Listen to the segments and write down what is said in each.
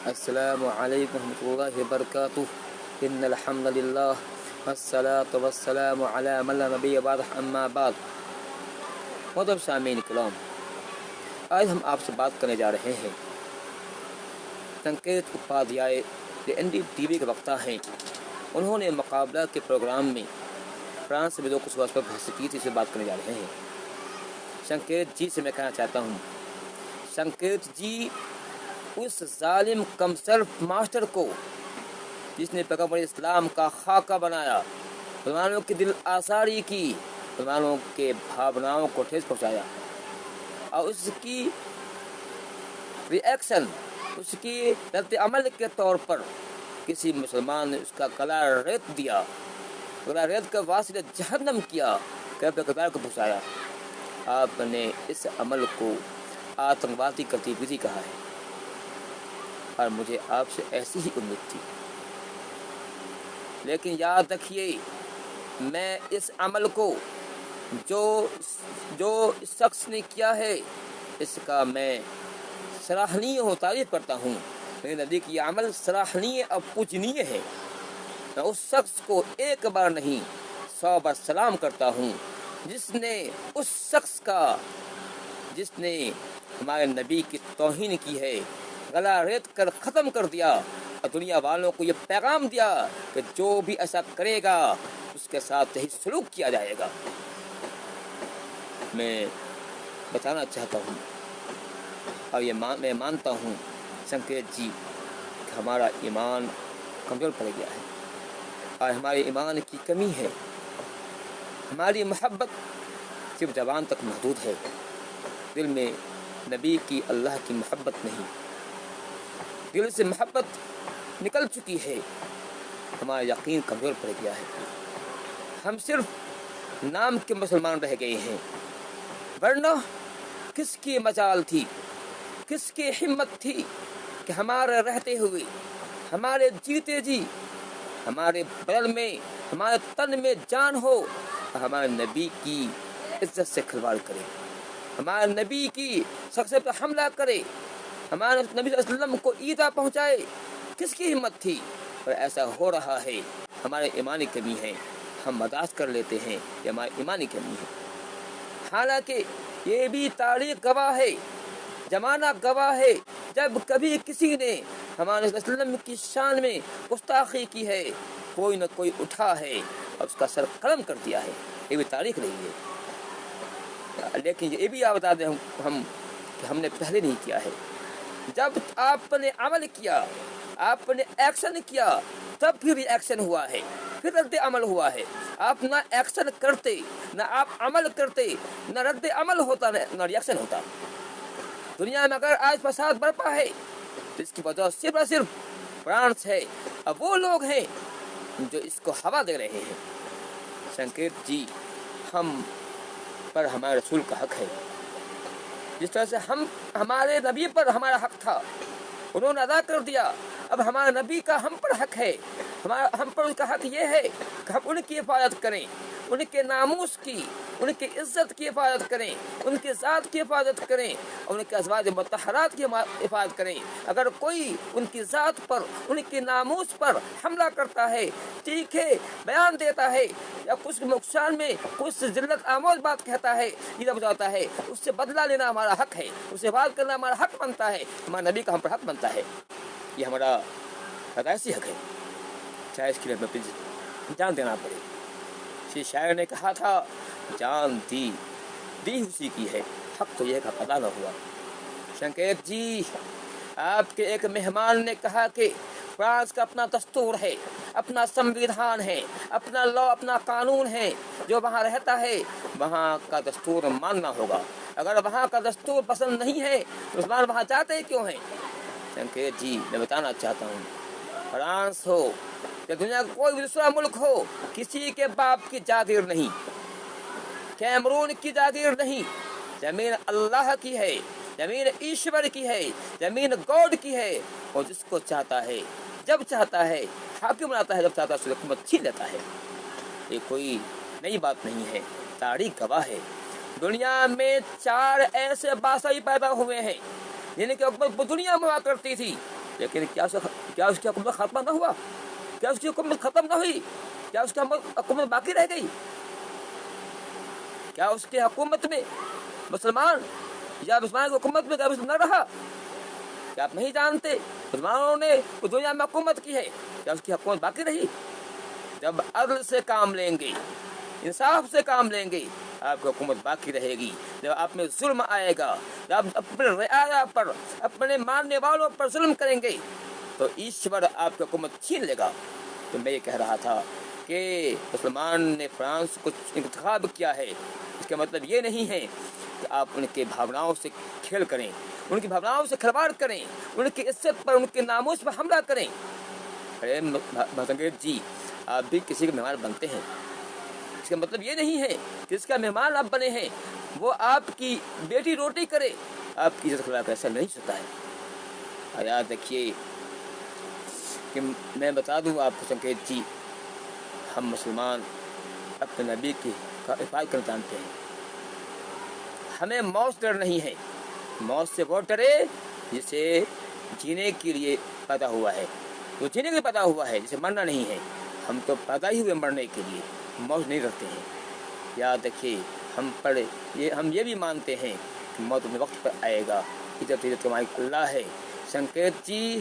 السلام علیکم ورحمۃ اللہ وبرکاتہ. ان الحمد للہ والصلاۃ والسلام علی من لا نبی بعد اما بعد. محترم سامعین کرام، آج ہم آپ سے بات کرنے جا رہے ہیں سنکیت اپادھیائے جو این ڈی ٹی وی کے وقتہ ہیں. انہوں نے مقابلہ کے پروگرام میں فرانس میں جو کچھ وقت پر بحث کی تھی اس سے بات کرنے جا رہے ہیں. سنکیت جی سے میں کہنا چاہتا ہوں، سنکیت جی اس ظالم کمسر ماسٹر کو جس نے پیغمبر اسلام کا خاکہ بنایا، مسلمانوں کی دل آزاری کی، مسلمانوں کے بھاوناؤں کو ٹھیس پہنچایا، اور اس کی ری ایکشن، اس کی رد عمل کے طور پر کسی مسلمان نے اس کا گلا ریت دیا، گلا ریت کا واسطہ جہنم کیا، کردار کو پہنچایا. آپ نے اس عمل کو آتنکوادی گتیویدھی کہا ہے، اور مجھے آپ سے ایسی ہی امید تھی. لیکن یاد رکھیے، میں اس عمل کو جو اس شخص نے کیا ہے اس کا میں سراہنیہ تعریف کرتا ہوں. میرے نزدیک یہ عمل سراہنیہ اور پوجنیہ ہے. میں اس شخص کو ایک بار نہیں 100 بار سلام کرتا ہوں جس نے ہمارے نبی کی توہین کی ہے، گلا ریت کر ختم کر دیا، اور دنیا والوں کو یہ پیغام دیا کہ جو بھی ایسا کرے گا اس کے ساتھ یہی سلوک کیا جائے گا. میں بتانا چاہتا ہوں اور میں مانتا ہوں سنکیت جی کہ ہمارا ایمان کمزور پڑ گیا ہے، اور ہمارے ایمان کی کمی ہے. ہماری محبت صرف زبان تک محدود ہے، دل میں نبی کی، اللہ کی محبت نہیں. دل سے محبت نکل چکی ہے، ہمارا یقین کمزور پڑ گیا ہے. ہم صرف نام کے مسلمان رہ گئے ہیں، ورنہ کس کی مجال تھی، کس کی ہمت تھی کہ ہمارے رہتے ہوئے، ہمارے جیتے جی، ہمارے بدن میں، ہمارے تن میں جان ہو، اور ہمارے نبی کی عزت سے کھلواڑ کرے، ہمارے نبی کی شخصیت پر حملہ کرے، ہمارے نبی صلی اللہ علیہ وسلم کو ایذا پہنچائے. کس کی ہمت تھی؟ اور ایسا ہو رہا ہے. ہمارے ایمانی کمی ہے، ہم برداشت کر لیتے ہیں، یہ ہماری ایمانی کمی ہے. حالانکہ یہ بھی تاریخ گواہ ہے، زمانہ گواہ ہے، جب کبھی کسی نے ہمارے صلی اللہ علیہ وسلم کی شان میں گستاخی کی ہے، کوئی نہ کوئی اٹھا ہے اور اس کا سر قلم کر دیا ہے. یہ بھی تاریخ رہی ہے. لیکن یہ بھی یاد بتا دیں ہم کہ ہم نے پہلے نہیں کیا ہے. جب آپ نے عمل کیا، آپ نے ایکشن کیا، تب پھر ایکشن ہوا ہے، پھر رد عمل ہوا ہے. آپ نہ ایکشن کرتے، نہ آپ عمل کرتے، نہ رد عمل ہوتا، نہ ریئیکشن ہوتا. دنیا میں اگر آج فساد برپا ہے تو اس کی وجہ صرف اور صرف فرانس ہے، اور وہ لوگ ہیں جو اس کو ہوا دے رہے ہیں. سنکیت جی، ہم پر ہمارے رسول کا حق ہے. جس طرح سے ہمارے نبی پر ہمارا حق تھا، انہوں نے ادا کر دیا. اب ہمارے نبی کا ہم پر حق ہے، ہم پر اس کا حق یہ ہے کہ ہم ان کی حفاظت کریں، ان کے ناموس کی، ان کی عزت کی حفاظت کریں، ان کی ذات کی حفاظت کریں، اور ان کے ازواج مطہرات کی حفاظت کریں. اگر کوئی ان کی ذات پر، ان کے ناموس پر حملہ کرتا ہے، تیکھے بیان دیتا ہے، یا کچھ نقصان میں کچھ ذلت آموز بات کہتا ہے، یہ بتاتا ہے، اس سے بدلہ لینا ہمارا حق ہے، اس سے حفاظت کرنا ہمارا حق بنتا ہے. ہمارے نبی کا ہم پر حق بنتا ہے، یہ ہمارا پیدائشی حق ہے، چاہے اس کے لیے ہمیں جان دینا پڑے. کسی شاعر نے کہا تھا، جان دی اسی کی ہے، حق تو یہ کا پتا نہ ہوا. سنکیت جی، آپ کے ایک مہمان نے کہا کہ فرانس کا اپنا دستور ہے، اپنا سمویدھان ہے، اپنا لا، اپنا قانون ہے. جو وہاں رہتا ہے وہاں کا دستور ماننا ہوگا. اگر وہاں کا دستور پسند نہیں ہے تو مسلمان وہاں جاتے کیوں ہیں؟ سنکیت جی، میں بتانا چاہتا ہوں، فرانس ہو یا دنیا کا کوئی بھی دوسرا ملک ہو، کسی کے باپ کی جاگیر نہیں، کیمرون کی جاگیر نہیں. زمین اللہ کی ہے، زمین ایشور کی ہے، زمین گاڈ کی ہے، اور جس کو چاہتا ہے جب چاہتا ہے حاکم بناتا ہے، جب چاہتا ہے اس حکومت چھین لیتا ہے. یہ کوئی نئی بات نہیں ہے، تاریخ گواہ ہے. دنیا میں 4 ایسے بادشاہ پیدا ہوئے ہیں جن کی حکومت دنیا میں ہوا کرتی تھی، لیکن کیا اس کی حکومت ختم نہ ہوا؟ کیا اس کی حکومت ختم نہ ہوئی؟ کیا اس کی حکومت باقی رہ گئی؟ کیا اس کی حکومت میں مسلمان یا مسلمان کی حکومت میں کیا نہ رہا؟ کیا آپ نہیں جانتے مسلمانوں نے اس دنیا میں حکومت کی ہے؟ کیا اس کی حکومت باقی رہی؟ جب عدل سے کام لیں گے، انصاف سے کام لیں گے، آپ کی حکومت باقی رہے گی۔ جب آپ میں ظلم آئے گا، جب آپ اپنے رعایا پر، اپنے ماننے والوں پر ظلم کریں گے، تو ایشور آپ کی حکومت چھین لے گا۔ تو میں یہ کہہ رہا تھا کہ مسلمان نے فرانس کو انتخاب کیا ہے، اس کا مطلب یہ نہیں ہے کہ آپ ان کے بھاوناؤں سے کھیل کریں، ان کی بھاوناؤں سے کھلواڑ کریں، ان کی عزت پر، ان کے ناموس پر حملہ کریں۔ ارے بھٹنگیز جی، آپ بھی کسی کے مہمان بنتے ہیں، اس کا مطلب یہ نہیں ہے کہ اس کا مہمان آپ بنے ہیں وہ آپ کی بیٹی روٹی کرے، آپ کی عزت خلا کر ایسا نہیں سکتا ہے۔ یاد رکھیے کہ میں بتا دوں آپ کو سنکیت جی، ہم مسلمان اپنے نبی کی حفاظت کرنا جانتے ہیں۔ ہمیں موت سے ڈر نہیں ہے، موت سے وہ ڈرے جسے جینے کے لیے پیدا ہوا ہے، وہ جینے کے لیے پیدا ہوا ہے، جسے مرنا نہیں ہے۔ ہم تو پیدا ہی ہوئے مرنے کے لیے، موت نہیں رکھتے ہیں۔ یاد رکھیے ہم یہ بھی مانتے ہیں کہ موت اپنے وقت پر آئے گا۔ عزت مالک اللہ ہے۔ سنکیت جی،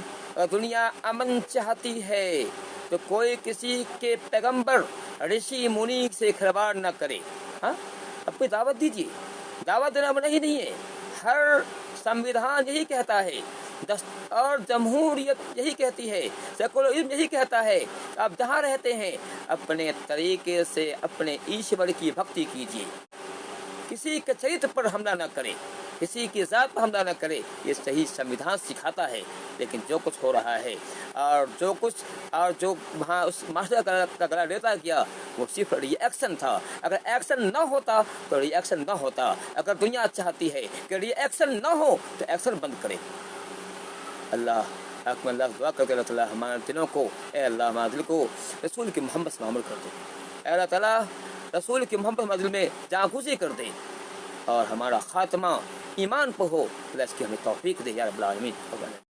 دنیا امن چاہتی ہے تو کوئی کسی کے پیغمبر رشی منی سے کھلواڑ نہ کرے۔ ہاں، اپنی دعوت دیجیے، دعوت دینا نہیں ہے۔ ہر سمویدھان یہی کہتا ہے اور جمہوریت یہی کہتی ہے، سیکولرزم یہی کہتا ہے، آپ جہاں رہتے ہیں اپنے طریقے سے اپنے ایشور کی بھکتی کیجیے، کسی کے چریتر پر حملہ نہ کرے، کسی کی ذات پر حملہ نہ کرے۔ یہ صحیح سمویدھان سکھاتا ہے۔ لیکن جو کچھ ہو رہا ہے اور جو وہاں اس معاشرے کا گلا لیتا گیا، وہ صرف ری ایکشن تھا۔ اگر ایکشن نہ ہوتا تو ری ایکشن نہ ہوتا۔ اگر دنیا چاہتی ہے کہ ری ایکشن نہ ہو تو ایکشن بند کرے۔ اللہ دعا کر کے اللہ تعالیٰ ہمارے دلوں کو، اے اللہ ہمارے دل کو رسول کی محبت سے معمول کر دے۔ اے اللہ تعالیٰ رسول کی محبت ہمارے دل میں جاں گزی کر دے اور ہمارا خاتمہ ایمان پر ہو۔ اللہ اس کی ہمیں توفیق دے یا رب العالمین۔